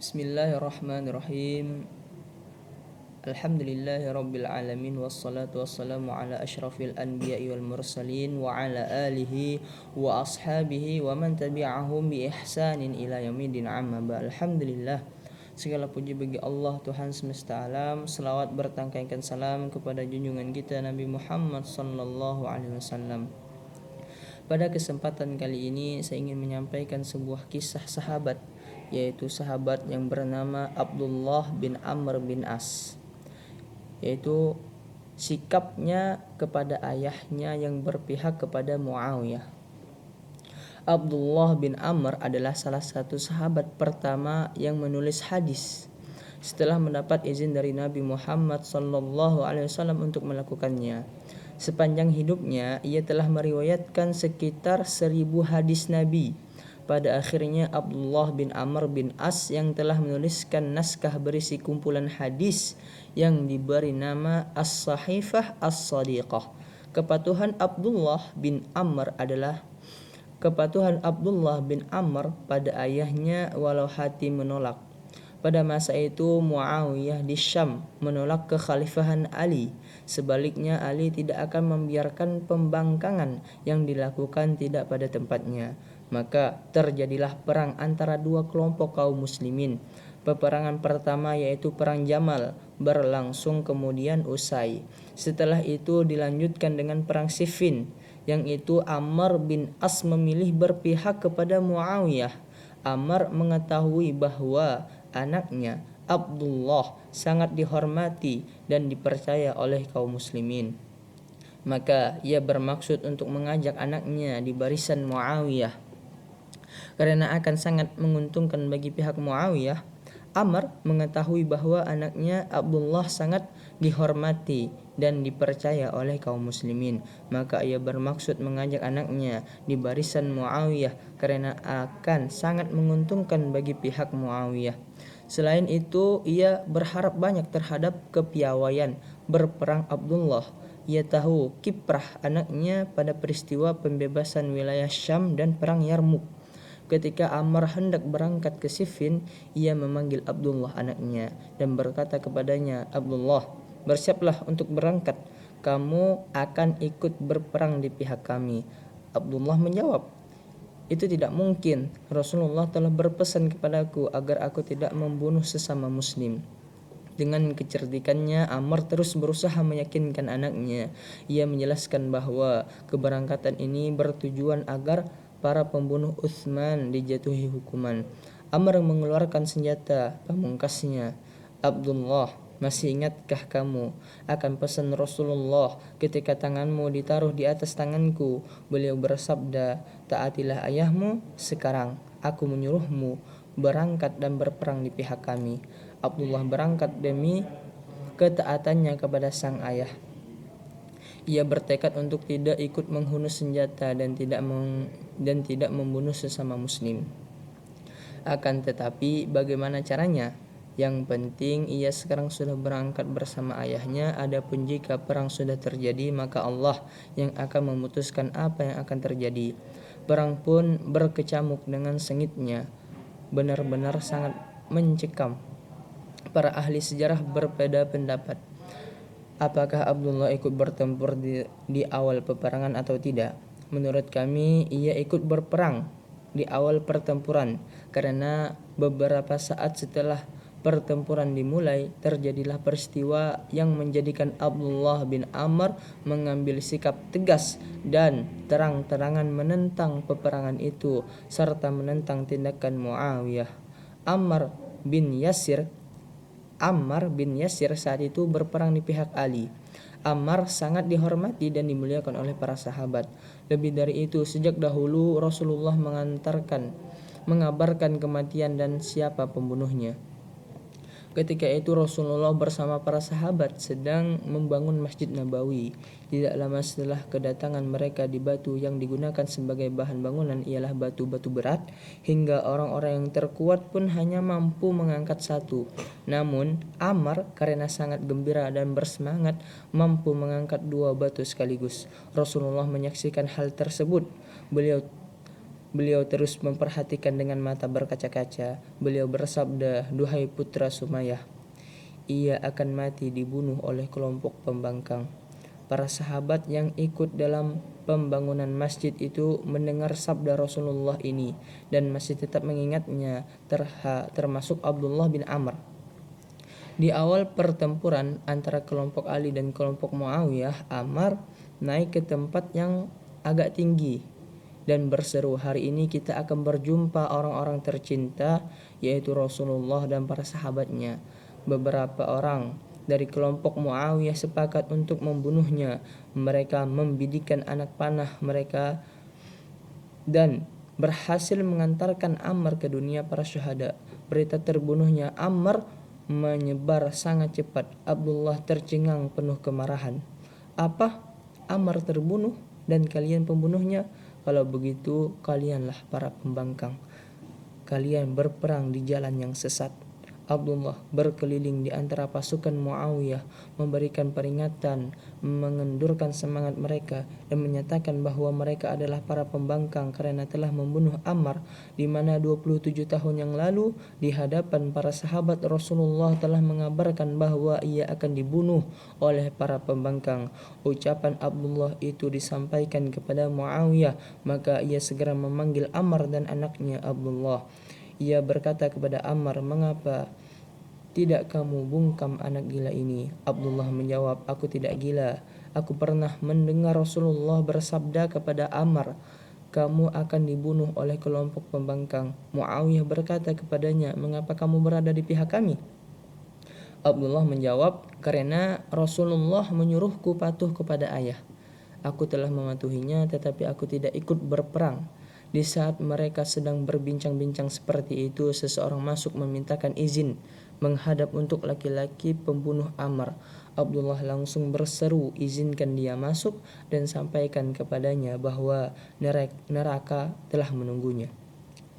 Bismillahirrahmanirrahim. Alhamdulillahi rabbil alamin wassalatu wassalamu ala asyrafil anbiya'i wal mursalin wa ala alihi wa ashabihi wa man tabi'ahum bi ihsanin ila yaumidin amma ba. Alhamdulillah, segala puji bagi Allah Tuhan semesta alam. Selawat bertangkaikan salam kepada junjungan kita Nabi Muhammad sallallahu alaihi wasallam. Pada kesempatan kali ini saya ingin menyampaikan sebuah kisah sahabat, yaitu sahabat yang bernama Abdullah bin Amr bin As, yaitu sikapnya kepada ayahnya yang berpihak kepada Muawiyah. Abdullah bin Amr adalah salah satu sahabat pertama yang menulis hadis setelah mendapat izin dari Nabi Muhammad SAW untuk melakukannya. Sepanjang hidupnya ia telah meriwayatkan sekitar 1000 hadis Nabi. Pada akhirnya Abdullah bin Amr bin As yang telah menuliskan naskah berisi kumpulan hadis yang diberi nama As-Sahifah As-Sadiqah. Kepatuhan Abdullah bin Amr pada ayahnya walau hati menolak. Pada masa itu Muawiyah di Syam menolak kekhalifahan Ali. Sebaliknya Ali tidak akan membiarkan pembangkangan yang dilakukan tidak pada tempatnya. Maka terjadilah perang antara dua kelompok kaum muslimin. Peperangan pertama yaitu Perang Jamal berlangsung kemudian usai. Setelah itu dilanjutkan dengan Perang Siffin, yang itu Amr bin As memilih berpihak kepada Muawiyah. Amr mengetahui bahwa anaknya Abdullah sangat dihormati dan dipercaya oleh kaum muslimin. Maka ia bermaksud untuk mengajak anaknya di barisan Muawiyah. Karena akan sangat menguntungkan bagi pihak Muawiyah, Amr mengetahui bahwa anaknya Abdullah sangat dihormati dan dipercaya oleh kaum muslimin. Maka ia bermaksud mengajak anaknya di barisan Muawiyah karena akan sangat menguntungkan bagi pihak Muawiyah. Selain itu, ia berharap banyak terhadap kepiawaian berperang Abdullah. Ia tahu kiprah anaknya pada peristiwa pembebasan wilayah Syam dan perang Yarmuk. Ketika Amr hendak berangkat ke Siffin, ia memanggil Abdullah anaknya dan berkata kepadanya, "Abdullah, bersiaplah untuk berangkat. Kamu akan ikut berperang di pihak kami." Abdullah menjawab, "Itu tidak mungkin. Rasulullah telah berpesan kepadaku agar aku tidak membunuh sesama muslim." Dengan kecerdikannya, Amr terus berusaha meyakinkan anaknya. Ia menjelaskan bahwa keberangkatan ini bertujuan agar para pembunuh Utsman dijatuhi hukuman. Amr mengeluarkan senjata pamungkasnya. "Abdullah, masih ingatkah kamu akan pesan Rasulullah ketika tanganmu ditaruh di atas tanganku? Beliau bersabda, 'Taatilah ayahmu.' Sekarang aku menyuruhmu berangkat dan berperang di pihak kami." Abdullah berangkat demi ketaatannya kepada sang ayah. Ia bertekad untuk tidak ikut menghunus senjata dan tidak membunuh sesama muslim. Akan tetapi bagaimana caranya? Yang penting ia sekarang sudah berangkat bersama ayahnya. Adapun jika perang sudah terjadi, maka Allah yang akan memutuskan apa yang akan terjadi. Perang pun berkecamuk dengan sengitnya, benar-benar sangat mencekam. Para ahli sejarah berbeda pendapat. Apakah Abdullah ikut bertempur di awal peperangan atau tidak? Menurut kami, ia ikut berperang di awal pertempuran, karena beberapa saat setelah pertempuran dimulai, terjadilah peristiwa yang menjadikan Abdullah bin Amr mengambil sikap tegas dan terang-terangan menentang peperangan itu, serta menentang tindakan Muawiyah. Ammar bin Yasir saat itu berperang di pihak Ali. Ammar sangat dihormati dan dimuliakan oleh para sahabat. Lebih dari itu, sejak dahulu Rasulullah mengabarkan kematian dan siapa pembunuhnya. Ketika itu Rasulullah bersama para sahabat sedang membangun Masjid Nabawi. Tidak lama setelah kedatangan mereka di batu yang digunakan sebagai bahan bangunan ialah batu-batu berat, hingga orang-orang yang terkuat pun hanya mampu mengangkat satu. Namun Ammar karena sangat gembira dan bersemangat mampu mengangkat 2 batu sekaligus. Rasulullah menyaksikan hal tersebut. Beliau terus memperhatikan dengan mata berkaca-kaca. Beliau bersabda, "Duhai putra Sumayyah, ia akan mati dibunuh oleh kelompok pembangkang." Para sahabat yang ikut dalam pembangunan masjid itu mendengar sabda Rasulullah ini dan masih tetap mengingatnya, termasuk Abdullah bin Amr. Di awal pertempuran antara kelompok Ali dan kelompok Muawiyah, Ammar naik ke tempat yang agak tinggi dan berseru, "Hari ini kita akan berjumpa orang-orang tercinta, yaitu Rasulullah dan para sahabatnya." Beberapa orang dari kelompok Muawiyah sepakat untuk membunuhnya. Mereka membidikkan anak panah mereka dan berhasil mengantarkan Ammar ke dunia para syuhada. Berita terbunuhnya Ammar menyebar sangat cepat. Abdullah tercengang penuh kemarahan. "Apa? Ammar terbunuh dan kalian pembunuhnya? Kalau begitu kalianlah para pembangkang. Kalian berperang di jalan yang sesat." Abdullah berkeliling di antara pasukan Muawiyah, memberikan peringatan, mengendurkan semangat mereka, dan menyatakan bahwa mereka adalah para pembangkang karena telah membunuh Ammar, di mana 27 tahun yang lalu di hadapan para sahabat Rasulullah telah mengabarkan bahwa ia akan dibunuh oleh para pembangkang. Ucapan Abdullah itu disampaikan kepada Muawiyah, maka ia segera memanggil Ammar dan anaknya Abdullah. Ia berkata kepada Ammar, "Mengapa tidak kamu bungkam anak gila ini?" Abdullah menjawab, "Aku tidak gila. Aku pernah mendengar Rasulullah bersabda kepada Ammar, 'Kamu akan dibunuh oleh kelompok pembangkang.'" Muawiyah berkata kepadanya, "Mengapa kamu berada di pihak kami?" Abdullah menjawab, "Karena Rasulullah menyuruhku patuh kepada ayah. Aku telah mematuhinya, tetapi aku tidak ikut berperang." Di saat mereka sedang berbincang-bincang seperti itu, seseorang masuk memintakan izin menghadap untuk laki-laki pembunuh Ammar. Abdullah langsung berseru, "Izinkan dia masuk dan sampaikan kepadanya bahwa neraka telah menunggunya."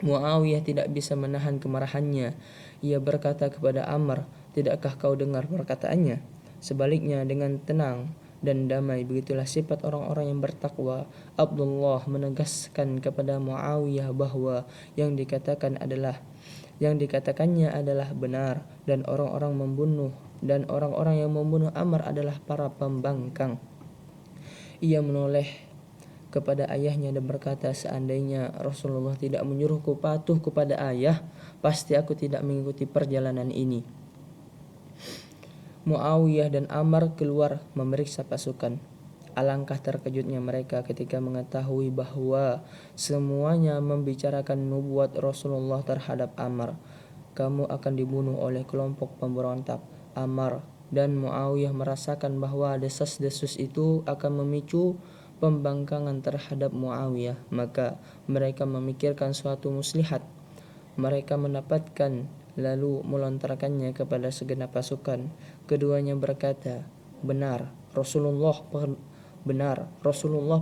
Muawiyah tidak bisa menahan kemarahannya. Ia berkata kepada Ammar, "Tidakkah kau dengar perkataannya? Sebaliknya, dengan tenang dan damai, begitulah sifat orang-orang yang bertakwa." Abdullah menegaskan kepada Muawiyah bahwa yang dikatakannya adalah benar, dan orang-orang yang membunuh Ammar adalah para pembangkang. Ia menoleh kepada ayahnya dan berkata, "Seandainya Rasulullah tidak menyuruhku patuh kepada ayah, pasti aku tidak mengikuti perjalanan ini." Muawiyah dan Ammar keluar memeriksa pasukan. Alangkah terkejutnya mereka ketika mengetahui bahwa semuanya membicarakan nubuat Rasulullah terhadap Ammar. "Kamu akan dibunuh oleh kelompok pemberontak." Ammar dan Muawiyah merasakan bahwa desas-desus itu akan memicu pembangkangan terhadap Muawiyah, maka mereka memikirkan suatu muslihat. Mereka mendapatkan lalu melontarkannya kepada segenap pasukan. Keduanya berkata, Benar, Rasulullah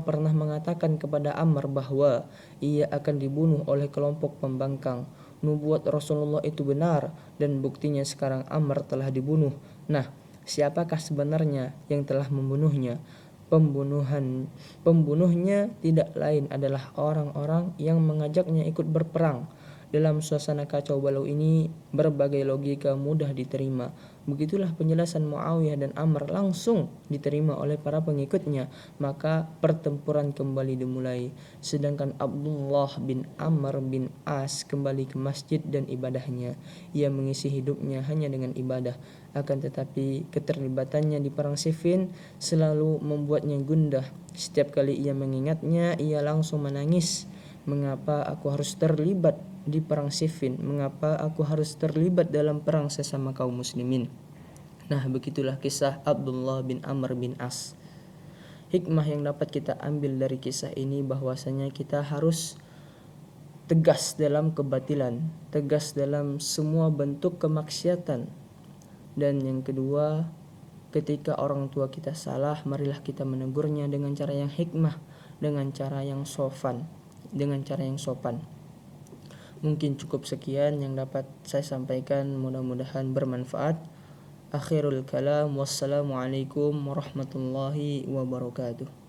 pernah mengatakan kepada Ammar bahwa ia akan dibunuh oleh kelompok pembangkang. Nubuat Rasulullah itu benar, dan buktinya sekarang Ammar telah dibunuh. Nah, siapakah sebenarnya yang telah membunuhnya?" Pembunuhnya tidak lain adalah orang-orang yang mengajaknya ikut berperang. Dalam suasana kacau balau ini, berbagai logika mudah diterima. Begitulah penjelasan Muawiyah dan Ammar langsung diterima oleh para pengikutnya. Maka pertempuran kembali dimulai. Sedangkan Abdullah bin Amr bin As kembali ke masjid dan ibadahnya. Ia mengisi hidupnya hanya dengan ibadah. Akan tetapi keterlibatannya di perang Siffin selalu membuatnya gundah. Setiap kali ia mengingatnya, ia langsung menangis. "Mengapa aku harus terlibat di perang Siffin? Mengapa aku harus terlibat dalam perang sesama kaum muslimin?" Nah, begitulah kisah Abdullah bin Amr bin As. Hikmah yang dapat kita ambil dari kisah ini bahwasanya kita harus tegas dalam kebatilan, tegas dalam semua bentuk kemaksiatan. Dan yang kedua, ketika orang tua kita salah, marilah kita menegurnya dengan cara yang hikmah, dengan cara yang sopan. Mungkin cukup sekian yang dapat saya sampaikan, mudah-mudahan bermanfaat. Akhirul kalam, wassalamualaikum warahmatullahi wabarakatuh.